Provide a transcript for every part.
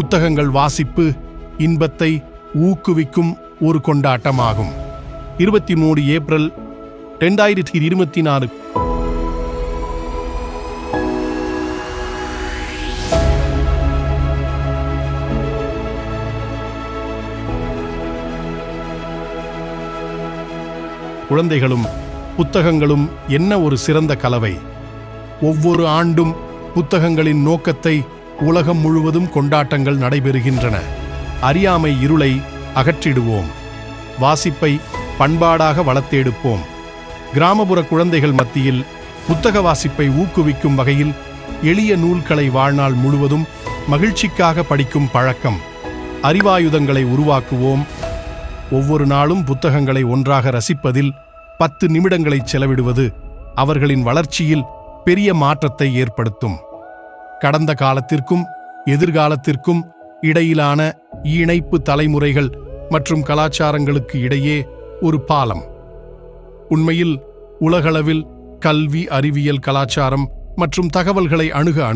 புத்தகங்கள் வாசிப்பு இன்பத்தை ஊக்குவிக்கும் ஒரு கொண்டாட்டமாகும். 23 ஏப்ரல் 2024. குழந்தைகளும் புத்தகங்களும் என்ன ஒரு சிறந்த கலவை! ஒவ்வொரு ஆண்டும் புத்தகங்களின் நோக்கத்தை உலகம் முழுவதும் கொண்டாட்டங்கள் நடைபெறுகின்றன. அறியாமை இருளை அகற்றிடுவோம். வாசிப்பை பண்பாடாக வளர்த்தெடுப்போம். கிராமப்புற குழந்தைகள் மத்தியில் புத்தக வாசிப்பை ஊக்குவிக்கும் வகையில் எளிய நூல்களை வாழ்நாள் முழுவதும் மகிழ்ச்சிக்காக படிக்கும் பழக்கம். அறிவாயுதங்களை உருவாக்குவோம். ஒவ்வொரு நாளும் புத்தகங்களை ஒன்றாக ரசிப்பதில் 10 நிமிடங்களை செலவிடுவது அவர்களின் வளர்ச்சியில் பெரிய மாற்றத்தை ஏற்படுத்தும். கடந்த காலத்திற்கும் எதிர்காலத்திற்கும் இடையிலான இணைப்பு தலைமுறைகள் மற்றும் கலாச்சாரங்களுக்கு இடையே ஒரு பாலம். உண்மையில் உலகளவில் கல்வி, அறிவியல், கலாச்சாரம் மற்றும் தகவல்களை அணுக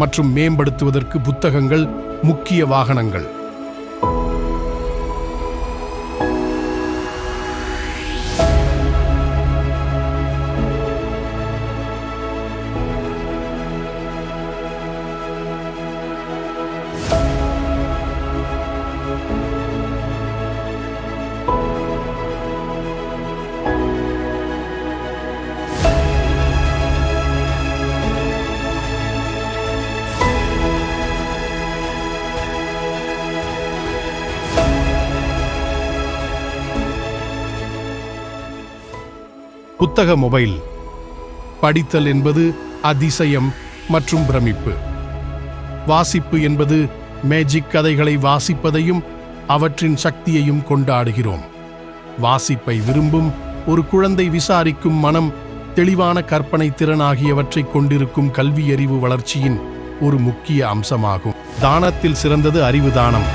மற்றும் மேம்படுத்துவதற்கு புத்தகங்கள் முக்கிய வாகனங்கள். புத்தக மொபைல். படித்தல் என்பது அதிசயம் மற்றும் பிரமிப்பு. வாசிப்பு என்பது மேஜிக் கதைகளை வாசிப்பதையும் அவற்றின் சக்தியையும் கொண்டாடுகிறோம். வாசிப்பை விரும்பும் ஒரு குழந்தை விசாரிக்கும் மனம், தெளிவான கற்பனை திறன் ஆகியவற்றை கொண்டிருக்கும் கல்வியறிவு வளர்ச்சியின் ஒரு முக்கிய அம்சமாகும். தானத்தில் சிறந்தது அறிவு தானம்.